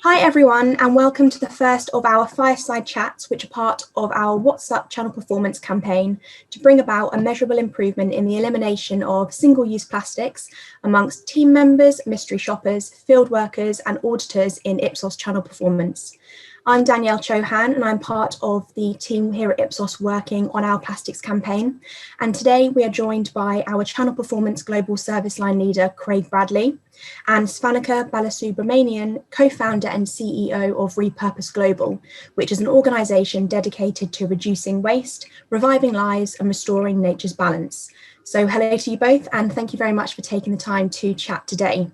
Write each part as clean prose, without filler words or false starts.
Hi everyone, and welcome to the first of our Fireside chats, which are part of our What's Up channel performance campaign to bring about a measurable improvement in the elimination of single-use plastics amongst team members, mystery shoppers, field workers and auditors in Ipsos channel performance. I'm Danielle Chohan and I'm part of the team here at Ipsos working on our plastics campaign. And today we are joined by our channel performance global service line leader, Craig Bradley, and Svanika Balasubramanian, co-founder and CEO of rePurpose Global, which is an organisation dedicated to reducing waste, reviving lives and restoring nature's balance. So hello to you both and thank you very much for taking the time to chat today.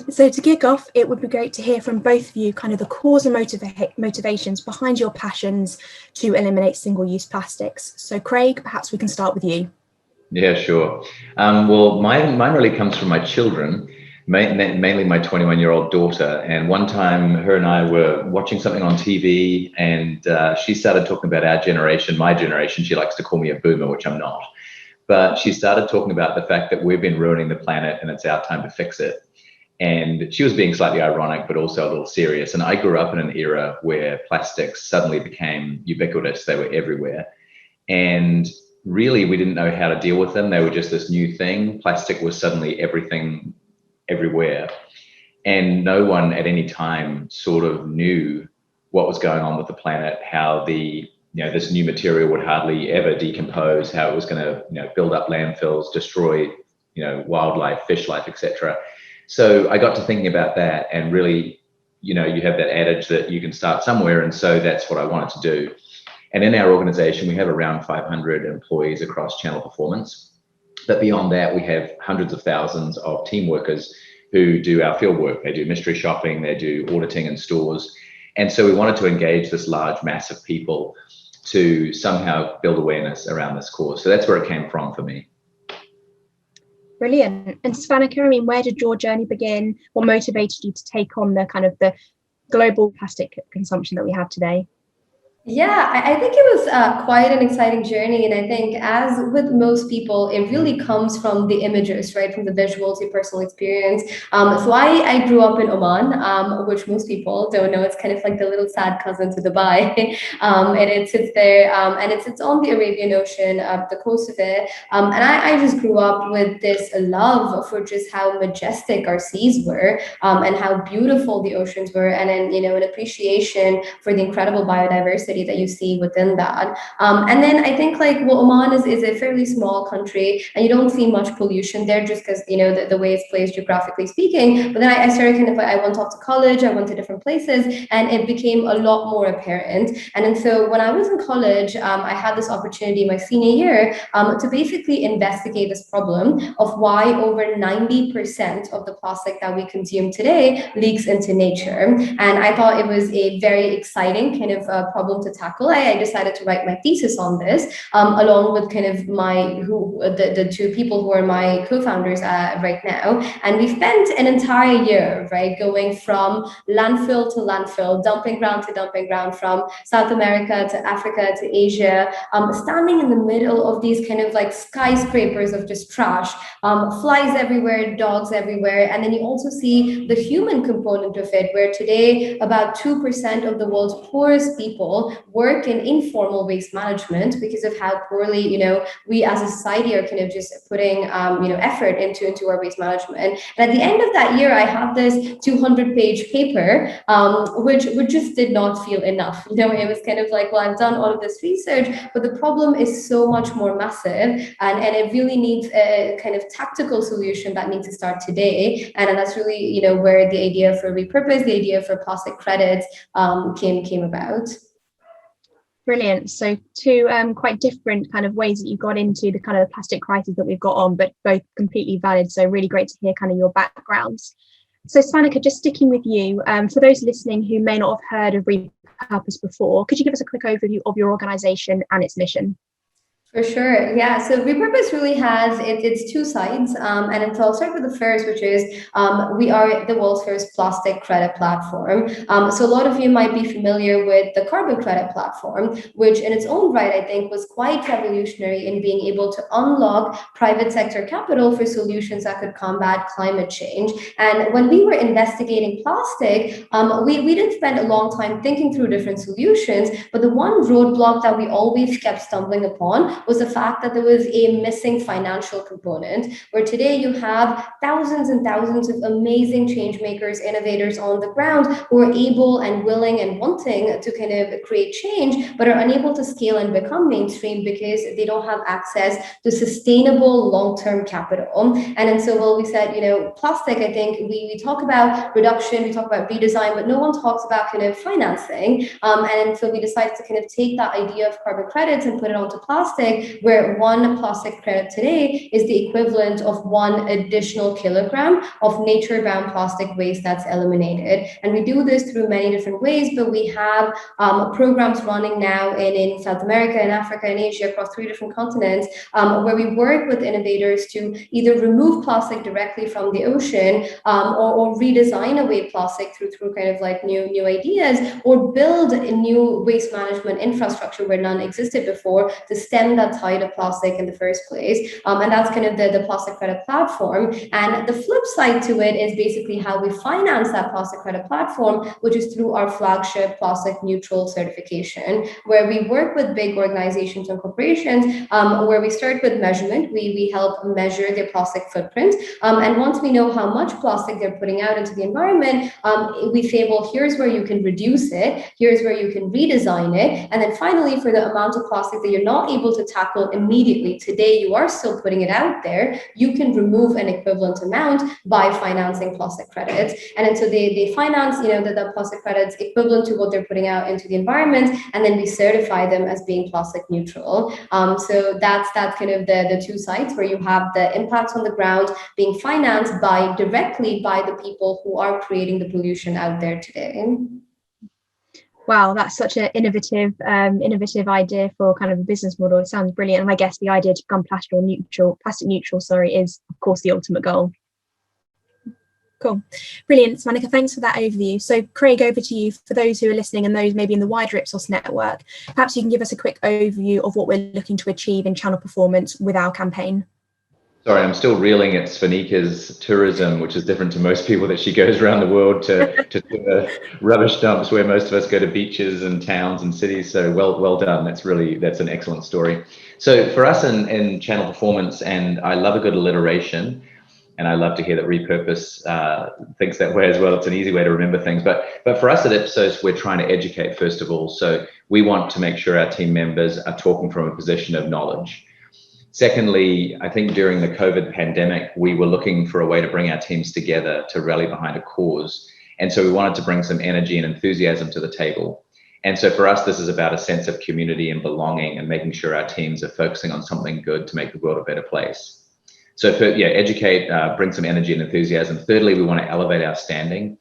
So to kick off, it would be great to hear from both of you kind of the cause and motivations behind your passions to eliminate single-use plastics. So Craig, perhaps we can start with you. Yeah, sure. Well, mine really comes from my children, mainly my 21-year-old daughter. And one time her and I were watching something on TV and she started talking about our generation, my generation. She likes to call me a boomer, which I'm not. But she started talking about the fact that we've been ruining the planet and it's our time to fix it. And she was being slightly ironic, but also a little serious. And I grew up in an era where plastics suddenly became ubiquitous. They were everywhere. And really, we didn't know how to deal with them. They were just this new thing. Plastic was suddenly everything, everywhere. And no one at any time sort of knew what was going on with the planet, how this new material would hardly ever decompose, how it was going to build up landfills, destroy wildlife, fish life, etc. So I got to thinking about that, and really, you have that adage that you can start somewhere, and so that's what I wanted to do. And in our organization, we have around 500 employees across channel performance. But beyond that, we have hundreds of thousands of team workers who do our field work. They do mystery shopping, they do auditing in stores. And so we wanted to engage this large mass of people to somehow build awareness around this cause. So that's where it came from for me. Brilliant. And Svanika, where did your journey begin? What motivated you to take on the global plastic consumption that we have today? Yeah, I think it was quite an exciting journey. And I think as with most people, it really comes from the images, right? From the visuals, your personal experience. So I grew up in Oman, which most people don't know. It's kind of like the little sad cousin to Dubai. And it sits there and it sits on the Arabian Ocean, the coast of it. And I just grew up with this love for just how majestic our seas were and how beautiful the oceans were. And then, an appreciation for the incredible biodiversity that you see within that. And then I think Oman is a fairly small country and you don't see much pollution there just because, the way it's placed geographically speaking. But then I started I went off to college, I went to different places and it became a lot more apparent. And then so when I was in college, I had this opportunity my senior year to basically investigate this problem of why over 90% of the plastic that we consume today leaks into nature. And I thought it was a very exciting kind of problem to tackle. I decided to write my thesis on this, along with kind of the two people who are my co-founders right now. And we spent an entire year, right, going from landfill to landfill, dumping ground to dumping ground, from South America to Africa to Asia, standing in the middle of these kind of skyscrapers of just trash, flies everywhere, dogs everywhere. And then you also see the human component of it, where today about 2% of the world's poorest people work in informal waste management because of how poorly, we as a society are kind of just putting, effort into our waste management. And at the end of that year, I had this 200-page paper, which just did not feel enough. It was kind of well, I've done all of this research, but the problem is so much more massive, and it really needs a kind of tactical solution that needs to start today. And that's really, where the idea for rePurpose, the idea for plastic credits came about. Brilliant. So two quite different kind of ways that you got into the kind of plastic crisis that we've got on, but both completely valid. So really great to hear kind of your backgrounds. So Svanika, just sticking with you, for those listening who may not have heard of rePurpose before, could you give us a quick overview of your organisation and its mission? For sure. Yeah. So rePurpose really has its two sides. And so I'll start with the first, which is we are the world's first plastic credit platform. So a lot of you might be familiar with the carbon credit platform, which in its own right, I think, was quite revolutionary in being able to unlock private sector capital for solutions that could combat climate change. And when we were investigating plastic, we did spend a long time thinking through different solutions, but the one roadblock that we always kept stumbling upon was the fact that there was a missing financial component, where today you have thousands and thousands of amazing change makers, innovators on the ground who are able and willing and wanting to kind of create change, but are unable to scale and become mainstream because they don't have access to sustainable long-term capital. And so, well, we said, plastic, I think we talk about reduction, we talk about redesign, but no one talks about kind of financing. And so we decided to kind of take that idea of carbon credits and put it onto plastic, where one plastic credit today is the equivalent of 1 additional kilogram of nature-bound plastic waste that's eliminated. And we do this through many different ways, but we have programs running now in South America, in Africa, and Asia, across 3 different continents, where we work with innovators to either remove plastic directly from the ocean, or redesign away plastic through kind of like new ideas, or build a new waste management infrastructure where none existed before to stem that tide of plastic in the first place. And that's kind of the plastic credit platform. And the flip side to it is basically how we finance that plastic credit platform, which is through our flagship plastic neutral certification, where we work with big organizations and corporations, where we start with measurement. We help measure their plastic footprint. And once we know how much plastic they're putting out into the environment, we say, well, here's where you can reduce it, here's where you can redesign it. And then finally, for the amount of plastic that you're not able to tackle immediately, today you are still putting it out there, you can remove an equivalent amount by financing plastic credits. And so they finance, the plastic credits equivalent to what they're putting out into the environment, and then we certify them as being plastic neutral. So that's kind of the two sides, where you have the impacts on the ground being financed directly by the people who are creating the pollution out there today. Wow, that's such an innovative idea for kind of a business model. It sounds brilliant. And I guess the idea to become plastic neutral, is of course the ultimate goal. Cool. Brilliant. Svanika, thanks for that overview. So Craig, over to you. For those who are listening and those maybe in the wider Ipsos network, perhaps you can give us a quick overview of what we're looking to achieve in channel performance with our campaign. Sorry, I'm still reeling at Svanika's tourism, which is different to most people, that she goes around the world to rubbish dumps where most of us go to beaches and towns and cities. So well done. That's an excellent story. So for us in channel performance, and I love a good alliteration, and I love to hear that rePurpose thinks that way as well. It's an easy way to remember things. But for us at Ipsos, we're trying to educate first of all. So we want to make sure our team members are talking from a position of knowledge. Secondly, I think during the COVID pandemic, we were looking for a way to bring our teams together to rally behind a cause. And so we wanted to bring some energy and enthusiasm to the table. And so for us, this is about a sense of community and belonging and making sure our teams are focusing on something good to make the world a better place. So educate, bring some energy and enthusiasm. Thirdly, we want to elevate our standing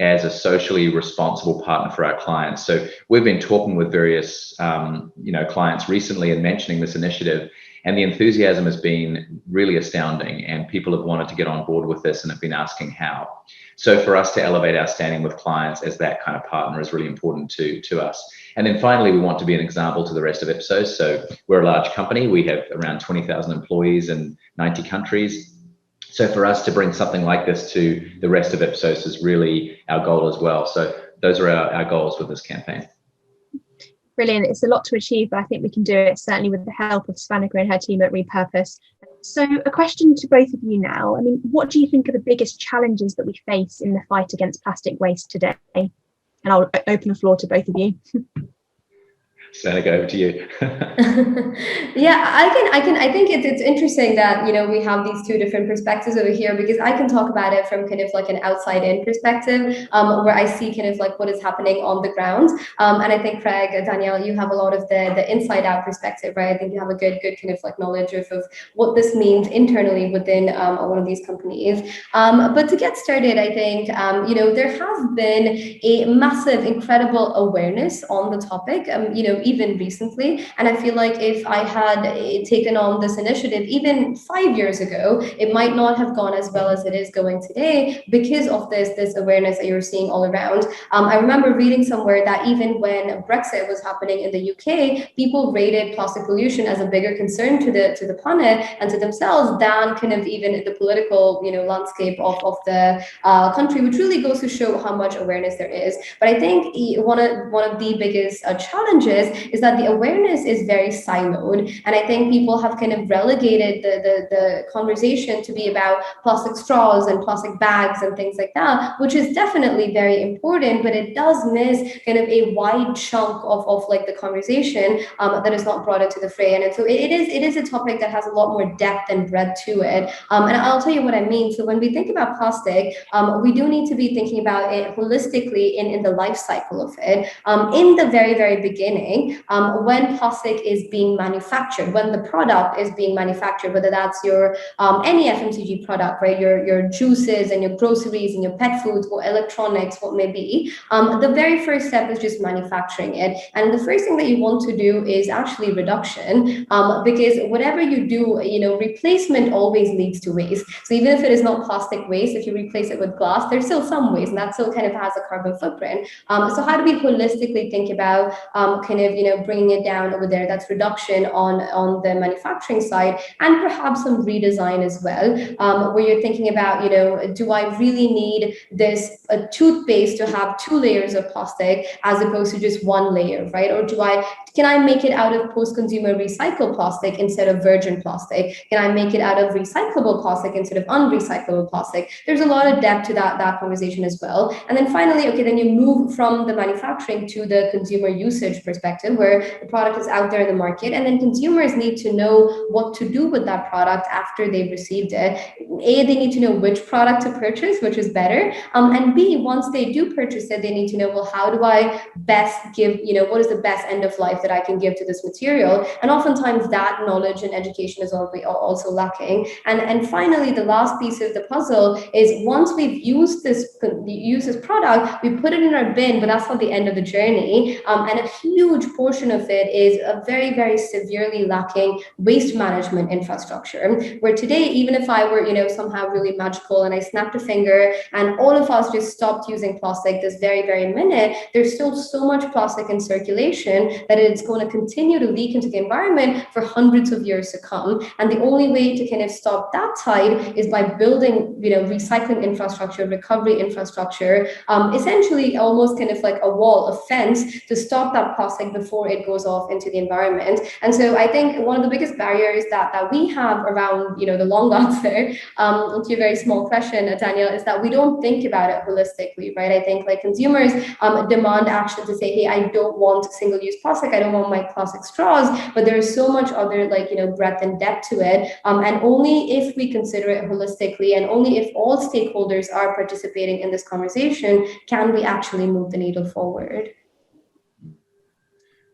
as a socially responsible partner for our clients. So we've been talking with various clients recently and mentioning this initiative. And the enthusiasm has been really astounding, and people have wanted to get on board with this and have been asking how. So for us to elevate our standing with clients as that kind of partner is really important to us. And then finally, we want to be an example to the rest of Ipsos. So we're a large company. We have around 20,000 employees in 90 countries. So for us to bring something like this to the rest of Ipsos is really our goal as well. So those are our goals with this campaign. Brilliant. It's a lot to achieve, but I think we can do it, certainly with the help of Svanika and her team at rePurpose. So a question to both of you now. I mean, what do you think are the biggest challenges that we face in the fight against plastic waste today? And I'll open the floor to both of you. Svanika, over to you. Yeah, I think it's interesting that, we have these two different perspectives over here, because I can talk about it from kind of like an outside in perspective, where I see kind of like what is happening on the ground. And I think Craig, Danielle, you have a lot of the inside out perspective, right? I think you have a good kind of like knowledge of what this means internally within one of these companies. But to get started, I think, there has been a massive, incredible awareness on the topic. even recently. And I feel like if I had taken on this initiative even 5 years ago, it might not have gone as well as it is going today because of this awareness that you're seeing all around. I remember reading somewhere that even when Brexit was happening in the UK, people rated plastic pollution as a bigger concern to the planet and to themselves than kind of even the political landscape of the country, which really goes to show how much awareness there is. But I think one of the biggest challenges is that the awareness is very siloed, and I think people have kind of relegated the conversation to be about plastic straws and plastic bags and things like that, which is definitely very important, but it does miss kind of a wide chunk of like the conversation that is not brought into the fray. And so it is a topic that has a lot more depth and breadth to it. And I'll tell you what I mean. So when we think about plastic, we do need to be thinking about it holistically in the life cycle of it. In the very, very beginning, when plastic is being manufactured, when the product is being manufactured, whether that's your any FMCG product, right, your juices and your groceries and your pet foods or electronics, what may be, the very first step is just manufacturing it. And the first thing that you want to do is actually reduction, because whatever you do, replacement always leads to waste. So even if it is not plastic waste, if you replace it with glass, there's still some waste, and that still kind of has a carbon footprint. So how do we holistically think about bringing it down over there? That's reduction on the manufacturing side, and perhaps some redesign as well, where you're thinking about, do I really need this toothpaste to have 2 layers of plastic as opposed to just 1 layer, right? Or can I make it out of post-consumer recycled plastic instead of virgin plastic? Can I make it out of recyclable plastic instead of unrecyclable plastic? There's a lot of depth to that conversation as well. And then finally, then you move from the manufacturing to the consumer usage perspective, where the product is out there in the market, and then consumers need to know what to do with that product after they've received it. A, they need to know which product to purchase, which is better. And B, once they do purchase it, they need to know, well, how do I best give, what is the best end of life that I can give to this material? And oftentimes that knowledge and education is also lacking. And finally, the last piece of the puzzle is once we've used this product, we put it in our bin, but that's not the end of the journey. And a huge portion of it is a very, very severely lacking waste management infrastructure, where today, even if I were, somehow really magical and I snapped a finger and all of us just stopped using plastic this very, very minute, there's still so much plastic in circulation that it's going to continue to leak into the environment for hundreds of years to come. And the only way to kind of stop that tide is by building, recycling infrastructure, recovery infrastructure, essentially almost kind of like a wall, a fence to stop that plastic before it goes off into the environment. And so I think one of the biggest barriers that we have around, the long answer to your very small question, Daniel, is that we don't think about it holistically, right? I think like consumers demand action to say, hey, I don't want single-use plastic, I don't want my plastic straws, but there is so much other breadth and depth to it. And only if we consider it holistically, and only if all stakeholders are participating in this conversation, can we actually move the needle forward.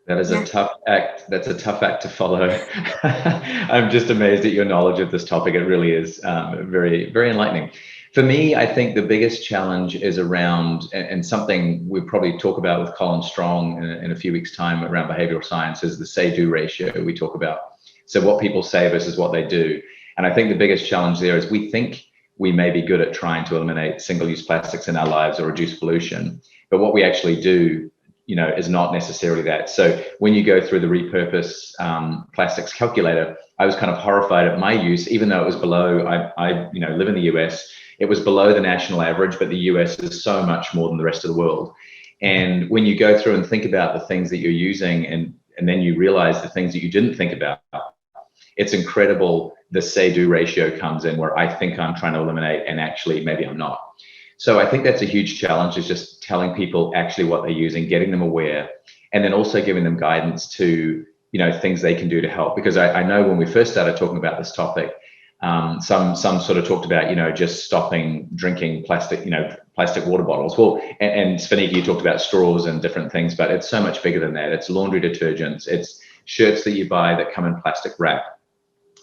That is a tough act. That's a tough act to follow. I'm just amazed at your knowledge of this topic. It really is very, very enlightening. For me, I think the biggest challenge is around, and something we probably talk about with Colin Strong in a few weeks' time around behavioral science, is the say-do ratio we talk about. So what people say versus what they do. And I think the biggest challenge there is we think we may be good at trying to eliminate single-use plastics in our lives or reduce pollution, but what we actually do is not necessarily that. So when you go through the rePurpose plastics calculator, I was kind of horrified at my use, even though it was below, I live in the US, it was below the national average, but the US is so much more than the rest of the world. And when you go through and think about the things that you're using, and then you realize the things that you didn't think about, it's incredible the say-do ratio comes in, where I think I'm trying to eliminate and actually maybe I'm not. So I think that's a huge challenge, is just telling people actually what they're using, getting them aware, and then also giving them guidance to, things they can do to help. Because I know when we first started talking about this topic, some sort of talked about, just stopping drinking plastic water bottles. Well, and Svanika, you talked about straws and different things, but it's so much bigger than that. It's laundry detergents, it's shirts that you buy that come in plastic wrap.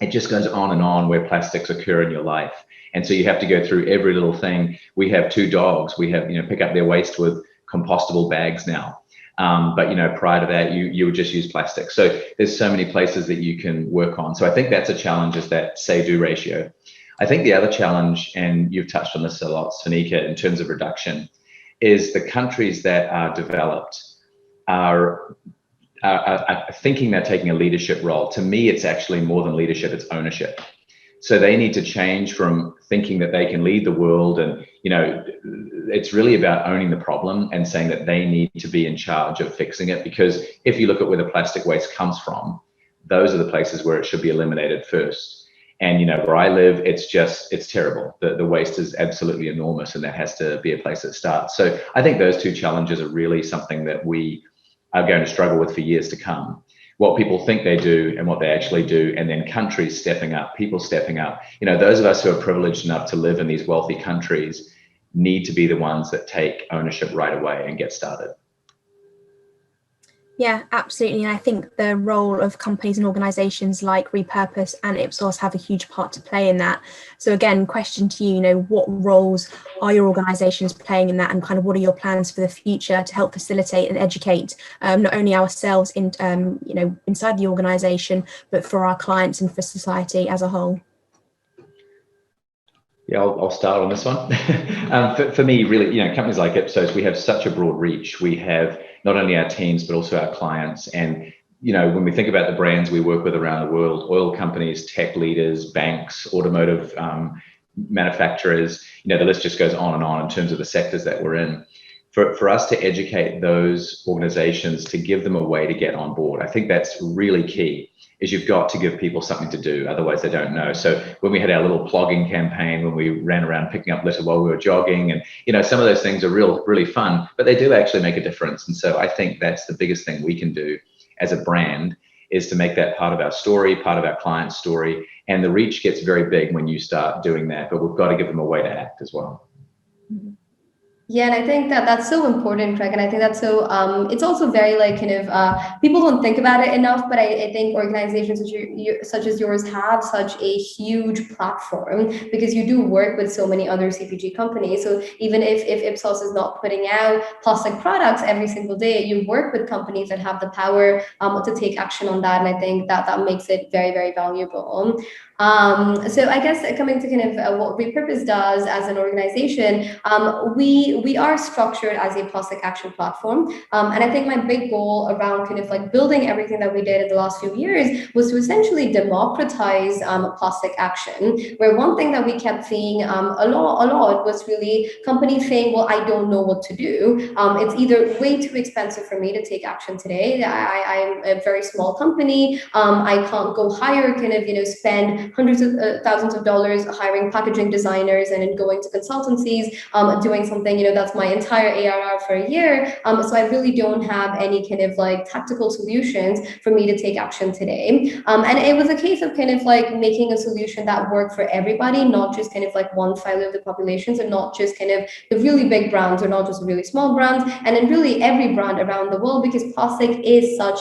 It just goes on and on where plastics occur in your life. And so you have to go through every little thing. We have 2 dogs. We have, pick up their waste with compostable bags now. But prior to that, you would just use plastic. So there's so many places that you can work on. So I think that's a challenge, is that say-do ratio. I think the other challenge, and you've touched on this a lot, Svanika, in terms of reduction, is the countries that are developed are thinking they're taking a leadership role. To me, it's actually more than leadership, it's ownership. So they need to change from thinking that they can lead the world, and it's really about owning the problem and saying that they need to be in charge of fixing it. Because if you look at where the plastic waste comes from, those are the places where it should be eliminated first. And where I live, it's terrible. The waste is absolutely enormous, and that has to be a place that starts. So I think those two challenges are really something that we are going to struggle with for years to come. What people think they do and what they actually do, and then countries stepping up, people stepping up. Those of us who are privileged enough to live in these wealthy countries need to be the ones that take ownership right away and get started. Yeah, absolutely. And I think the role of companies and organizations like rePurpose and Ipsos have a huge part to play in that. So again, question to you, what roles are your organizations playing in that, and kind of what are your plans for the future to help facilitate and educate not only ourselves in, inside the organization, but for our clients and for society as a whole? Yeah, I'll start on this one. For me, really, companies like Ipsos, we have such a broad reach. We have not only our teams, but also our clients. And, when we think about the brands we work with around the world, oil companies, tech leaders, banks, automotive manufacturers, the list just goes on and on in terms of the sectors that we're in. For us to educate those organizations, to give them a way to get on board, I think that's really key. Is you've got to give people something to do, otherwise they don't know. So when we had our little plogging campaign, when we ran around picking up litter while we were jogging, and some of those things are really fun, but they do actually make a difference. And so I think that's the biggest thing we can do as a brand, is to make that part of our story, part of our client's story. And the reach gets very big when you start doing that, but we've got to give them a way to act as well. Mm-hmm. Yeah, and I think that's so important, Craig. And I think that's so, it's also very people don't think about it enough, but I think organizations such as yours have such a huge platform, because you do work with so many other CPG companies. So even if Ipsos is not putting out plastic products every single day, you work with companies that have the power to take action on that. And I think that makes it very, very valuable. So I guess coming to what rePurpose does as an organization, we are structured as a plastic action platform. And I think my big goal around building everything that we did in the last few years was to essentially democratize plastic action, where one thing that we kept seeing a lot was really companies saying, well, I don't know what to do. It's either way too expensive for me to take action today. I'm a very small company. I can't go hire, spend hundreds of thousands of dollars hiring packaging designers and then going to consultancies, doing something, that's my entire ARR for a year. So I really don't have any tactical solutions for me to take action today. And it was a case of making a solution that worked for everybody, not just one silo of the population, so not just the really big brands or not just really small brands, and then really every brand around the world, because plastic is such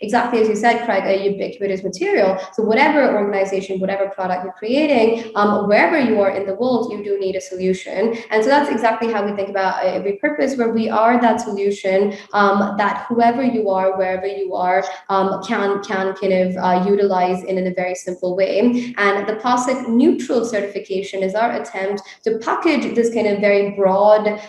exactly as you said, Craig, a ubiquitous material. So whatever organization, whatever product you're creating, wherever you are in the world, you do need a solution. And so that's exactly how we think about rePurpose, where we are that solution that whoever you are, wherever you are, can utilize in a very simple way. And the plastic neutral certification is our attempt to package this very broad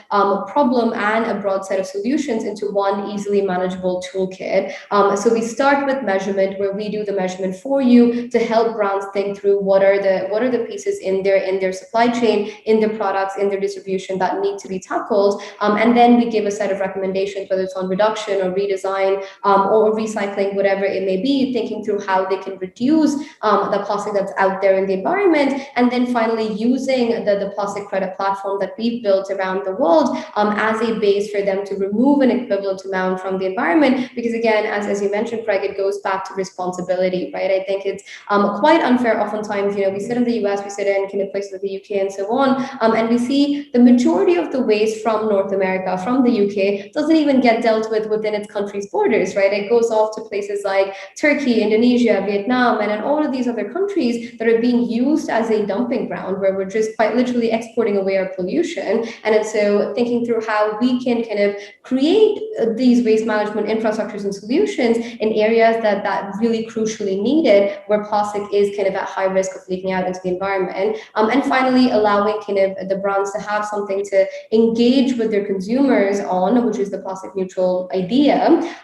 problem and a broad set of solutions into one easily manageable toolkit. So we start with measurement, where we do the measurement for you to help brands think through what are the pieces in their supply chain, in their products, in their distribution that need to be tackled. And then we give a set of recommendations, whether it's on reduction or redesign or recycling, whatever it may be, thinking through how they can reduce the plastic that's out there in the environment. And then finally using the plastic credit platform that we've built around the world as a base for them to remove an equivalent amount from the environment. Because again, as you mentioned, Craig, it goes back to responsibility, right? I think it's quite unfair where oftentimes, we sit in the US, we sit in kind of places like the UK and so on, and we see the majority of the waste from North America, from the UK, doesn't even get dealt with within its country's borders, right? It goes off to places like Turkey, Indonesia, Vietnam, and in all of these other countries that are being used as a dumping ground, where we're just quite literally exporting away our pollution. And so thinking through how we can kind of create these waste management infrastructures and solutions in areas that really crucially need it, where plastic is kind of at high risk of leaking out into the environment. And finally, allowing kind of the brands to have something to engage with their consumers on, which is the plastic neutral idea.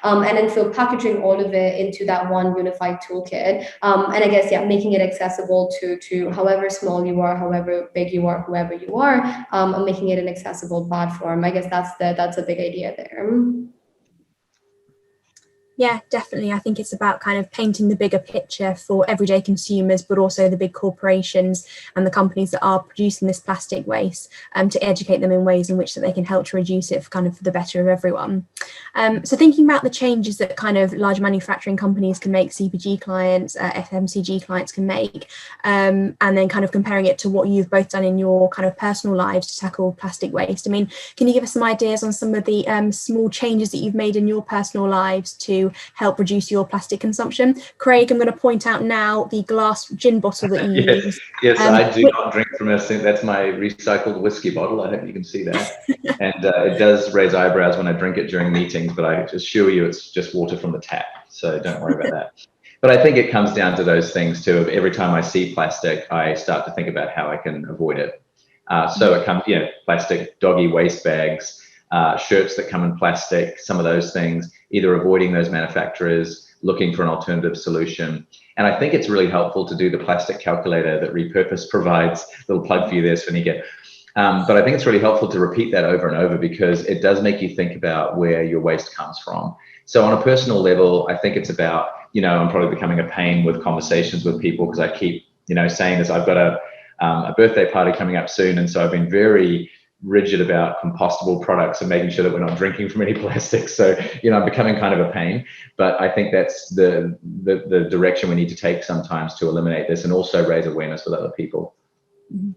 And then so packaging all of it into that one unified toolkit. And I guess, making it accessible to however small you are, however big you are, whoever you are, and making it an accessible platform. I guess that's a big idea there. Yeah, definitely. I think it's about kind of painting the bigger picture for everyday consumers, but also the big corporations and the companies that are producing this plastic waste, to educate them in ways in which that they can help to reduce it for the better of everyone. So thinking about the changes that kind of large manufacturing companies can make, CPG clients, FMCG clients can make, and then kind of comparing it to what you've both done in your kind of personal lives to tackle plastic waste. I mean, can you give us some ideas on some of the small changes that you've made in your personal lives to help reduce your plastic consumption? Craig, I'm going to point out now the glass gin bottle that you use. Yes, I do not drink from a sink. That's my recycled whiskey bottle. I hope you can see that. And it does raise eyebrows when I drink it during meetings, but I assure you it's just water from the tap. So don't worry about that. But I think it comes down to those things too. Of every time I see plastic, I start to think about how I can avoid it. So it comes, plastic doggy waste bags, shirts that come in plastic, some of those things, either avoiding those manufacturers, looking for an alternative solution. And I think it's really helpful to do the plastic calculator that rePurpose provides. Little plug for you there, Svanika. But I think it's really helpful to repeat that over and over, because it does make you think about where your waste comes from. So on a personal level, I think it's about, I'm probably becoming a pain with conversations with people, because I keep, saying this. I've got a birthday party coming up soon. And so I've been very rigid about compostable products and making sure that we're not drinking from any plastic. So, I'm becoming kind of a pain, but I think that's the direction we need to take sometimes to eliminate this and also raise awareness with other people. Mm-hmm.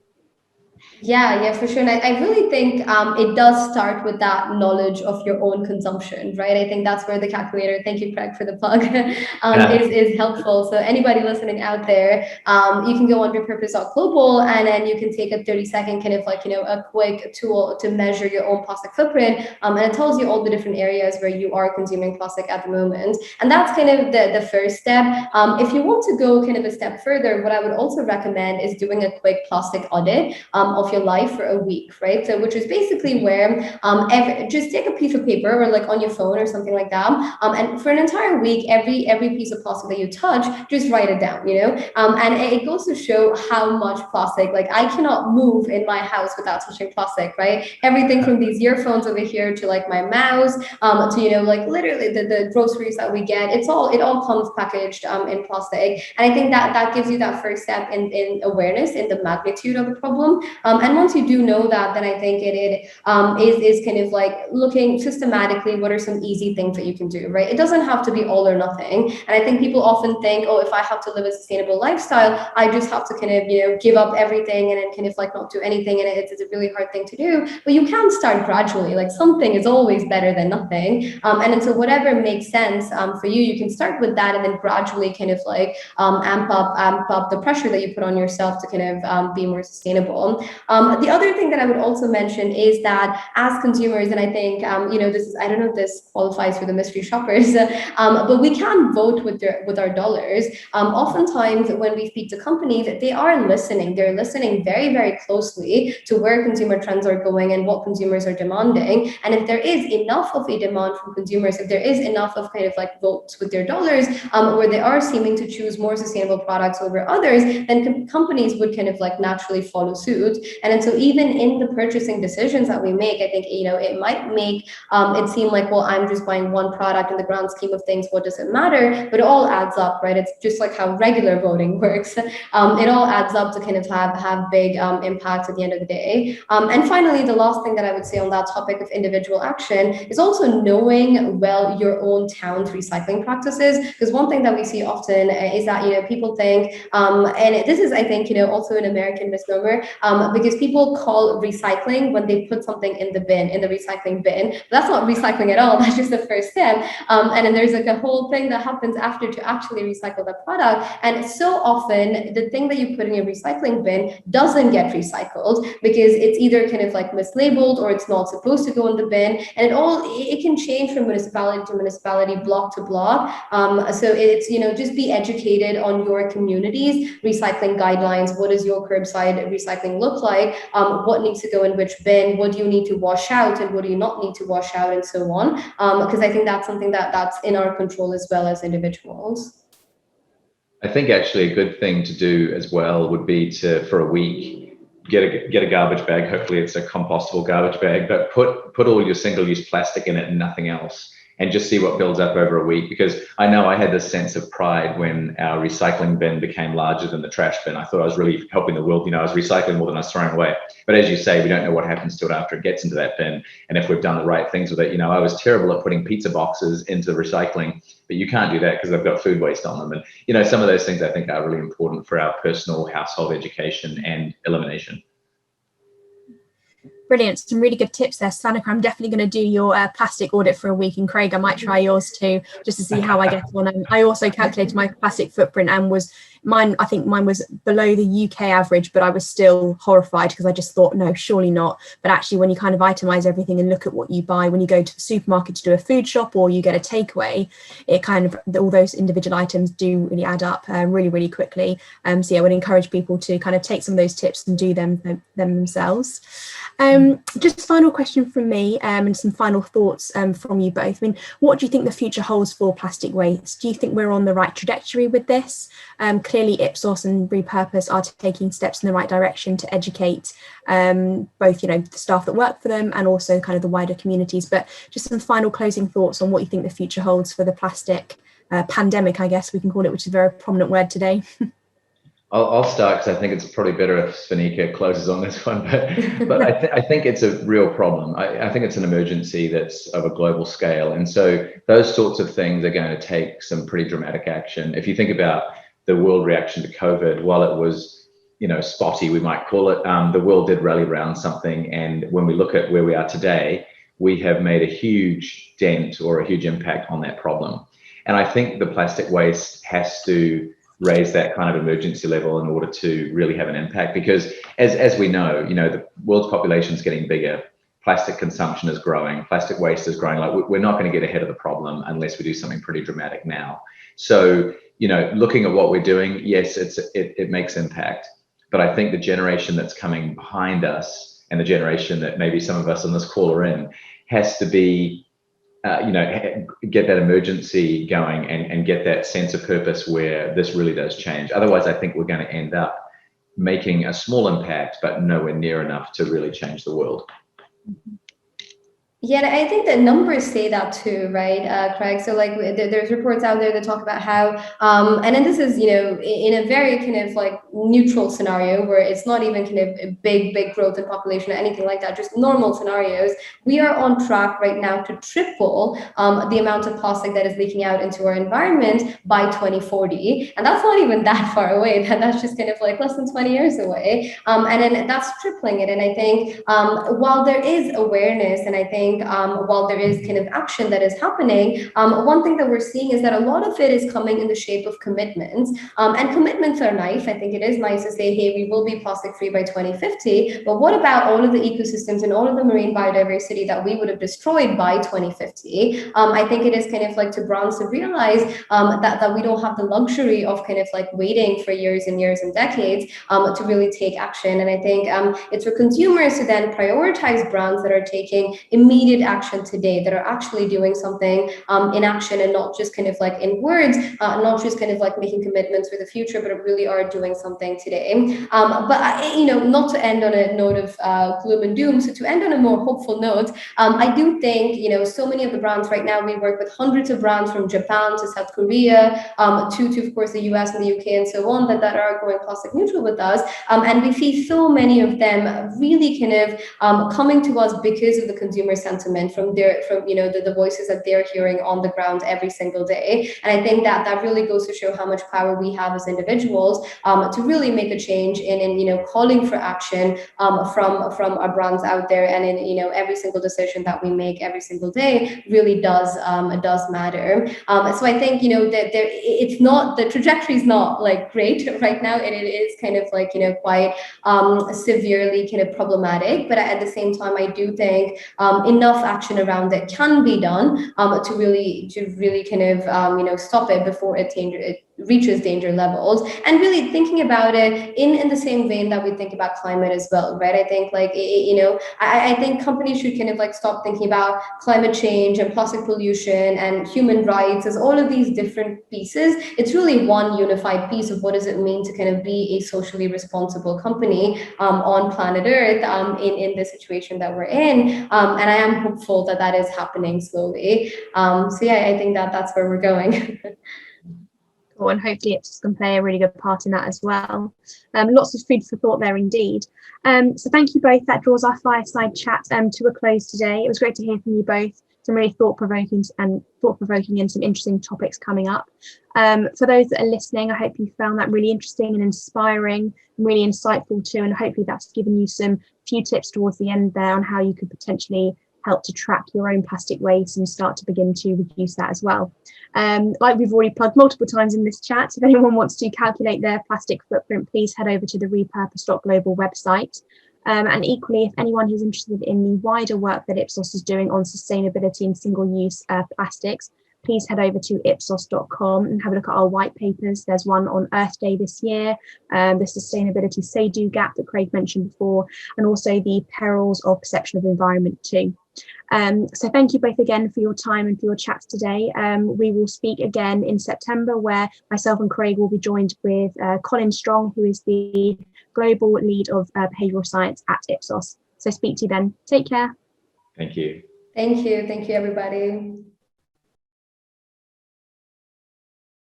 Yeah, for sure. And I really think it does start with that knowledge of your own consumption, right? I think that's where the calculator, thank you, Craig, for the plug, is helpful. So anybody listening out there, you can go on rePurpose.global, and then you can take a 30-second kind of a quick tool to measure your own plastic footprint. And it tells you all the different areas where you are consuming plastic at the moment. And that's kind of the first step. If you want to go kind of a step further, what I would also recommend is doing a quick plastic audit of your life for a week, right? So which is basically where just take a piece of paper or on your phone or something like that, and for an entire week, every piece of plastic that you touch, just write it down, and it goes to show how much plastic, I cannot move in my house without touching plastic, right? Everything from these earphones over here to my mouse, to literally the groceries that we get, it all comes packaged in plastic. And I think that gives you that first step in awareness in the magnitude of the problem. And once you do know that, then I think it is kind of looking systematically, what are some easy things that you can do, right? It doesn't have to be all or nothing. And I think people often think, oh, if I have to live a sustainable lifestyle, I just have to kind of, give up everything and then kind of not do anything. And it's a really hard thing to do, but you can start gradually. Something is always better than nothing. And so whatever makes sense for you, you can start with that and then gradually kind of amp up the pressure that you put on yourself to kind of be more sustainable. The other thing that I would also mention is that as consumers, and I think, this is, I don't know if this qualifies for the mystery shoppers, but we can vote with our dollars. Oftentimes when we speak to companies, they are listening. They're listening very, very closely to where consumer trends are going and what consumers are demanding. And if there is enough of a demand from consumers, if there is enough of kind of votes with their dollars, where they are seeming to choose more sustainable products over others, then companies would kind of naturally follow suit. And then so even in the purchasing decisions that we make, I think, it might make it seem like, well, I'm just buying one product in the grand scheme of things. What does it matter? But it all adds up, right? It's just like how regular voting works. It all adds up to kind of have big impacts at the end of the day. And finally, the last thing that I would say on that topic of individual action is also knowing well your own town's recycling practices. Because one thing that we see often is that people think, and this is, I think, also an American misnomer, because people call recycling when they put something in the bin, in the recycling bin. But that's not recycling at all. That's just the first step. And then there's like a whole thing that happens after to actually recycle the product. And so often the thing that you put in your recycling bin doesn't get recycled because it's either kind of like mislabeled or it's not supposed to go in the bin. And it can change from municipality to municipality, block to block. So it's, just be educated on your community's recycling guidelines. What does your curbside recycling look like? What needs to go in which bin? What do you need to wash out and what do you not need to wash out, and so on? Because I think that's something that's in our control as well as individuals. I think actually a good thing to do as well would be to, for a week, get a garbage bag. Hopefully it's a compostable garbage bag, but put all your single-use plastic in it and nothing else, and just see what builds up over a week. Because I know I had this sense of pride when our recycling bin became larger than the trash bin. I thought I was really helping the world. I was recycling more than I was throwing away. But as you say, we don't know what happens to it after it gets into that bin, and if we've done the right things with it. I was terrible at putting pizza boxes into the recycling, but you can't do that because they've got food waste on them. And some of those things I think are really important for our personal household education and elimination. Brilliant. Some really good tips there, Svanika. I'm definitely going to do your plastic audit for a week, and Craig, I might try yours too, just to see how I get on. And I also calculated my plastic footprint, and I think mine was below the UK average, but I was still horrified because I just thought, no, surely not. But actually, when you kind of itemize everything and look at what you buy, when you go to the supermarket to do a food shop or you get a takeaway, it kind of, all those individual items do really add up really, really quickly. So yeah, I would encourage people to kind of take some of those tips and do them themselves. Just final question from me, and some final thoughts from you both. I mean, what do you think the future holds for plastic waste? Do you think we're on the right trajectory with this? Clearly Ipsos and rePurpose are taking steps in the right direction to educate both, the staff that work for them and also kind of the wider communities. But just some final closing thoughts on what you think the future holds for the plastic pandemic, I guess we can call it, which is a very prominent word today. I'll start because I think it's probably better if Svanika closes on this one, but I think it's a real problem. I think it's an emergency that's of a global scale. And so those sorts of things are going to take some pretty dramatic action. If you think about the world reaction to COVID, while it was, spotty, we might call it, the world did rally around something. And when we look at where we are today, we have made a huge dent or a huge impact on that problem. And I think the plastic waste has to raise that kind of emergency level in order to really have an impact, because as we know, the world's population is getting bigger, plastic consumption is growing, plastic waste is growing. Like, we're not going to get ahead of the problem unless we do something pretty dramatic now. So looking at what we're doing, yes, it makes impact, but I think the generation that's coming behind us and the generation that maybe some of us on this call are in has to be get that emergency going and get that sense of purpose where this really does change. Otherwise, I think we're going to end up making a small impact, but nowhere near enough to really change the world. Yeah, I think the numbers say that too, right, Craig? So like there's reports out there that talk about how, and then this is, in a very kind of like neutral scenario where it's not even kind of a big growth in population or anything like that, just normal scenarios, we are on track right now to triple the amount of plastic that is leaking out into our environment by 2040. And that's not even that far away. That's just kind of like less than 20 years away. And then that's tripling it. And I think while there is awareness, and I think while there is kind of action that is happening, one thing that we're seeing is that a lot of it is coming in the shape of commitments. And commitments are nice. I think it is nice to say, hey, we will be plastic free by 2050. But what about all of the ecosystems and all of the marine biodiversity that we would have destroyed by 2050? I think it is kind of like to brands to realize that we don't have the luxury of kind of like waiting for years and years and decades to really take action. And I think it's for consumers to then prioritize brands that are taking immediate action today, that are actually doing something in action and not just kind of like in words, not just kind of like making commitments for the future, but really are doing something something today. Not to end on a note of gloom and doom, so to end on a more hopeful note, I do think, so many of the brands right now, we work with hundreds of brands from Japan to South Korea, to of course the US and the UK and so on, that are going plastic neutral with us. And we see so many of them really kind of coming to us because of the consumer sentiment from the voices that they're hearing on the ground every single day. And I think that really goes to show how much power we have as individuals to really make a change in calling for action from our brands out there, and in every single decision that we make every single day really does matter. So I think that it's not, the trajectory is not like great right now, and it is kind of like quite severely kind of problematic, but at the same time I do think enough action around it can be done to really kind of stop it before it reaches danger levels. And really thinking about it in the same vein that we think about climate as well, right? I think I think companies should kind of like stop thinking about climate change and plastic pollution and human rights as all of these different pieces. It's really one unified piece of what does it mean to kind of be a socially responsible company on planet Earth in the situation that we're in. And I am hopeful that is happening slowly. So yeah, I think that's where we're going. And hopefully Ipsos can play a really good part in that as well. Lots of food for thought there indeed. So thank you both. That draws our fireside chat to a close today. It was great to hear from you both. Some really thought-provoking and some interesting topics coming up. For those that are listening, I hope you found that really interesting and inspiring and really insightful too. And hopefully that's given you some few tips towards the end there on how you could potentially help to track your own plastic waste and start to begin to reduce that as well. Like we've already plugged multiple times in this chat, if anyone wants to calculate their plastic footprint, please head over to the rePurpose.global website. And equally, if anyone who's interested in the wider work that Ipsos is doing on sustainability and single-use plastics, please head over to ipsos.com and have a look at our white papers. There's one on Earth Day this year, the sustainability say-do gap that Craig mentioned before, and also the perils of perception of environment too. So thank you both again for your time and for your chats today. We will speak again in September, where myself and Craig will be joined with Colin Strong, who is the global lead of behavioural science at Ipsos. So speak to you then. Take care. Thank you. Thank you, everybody.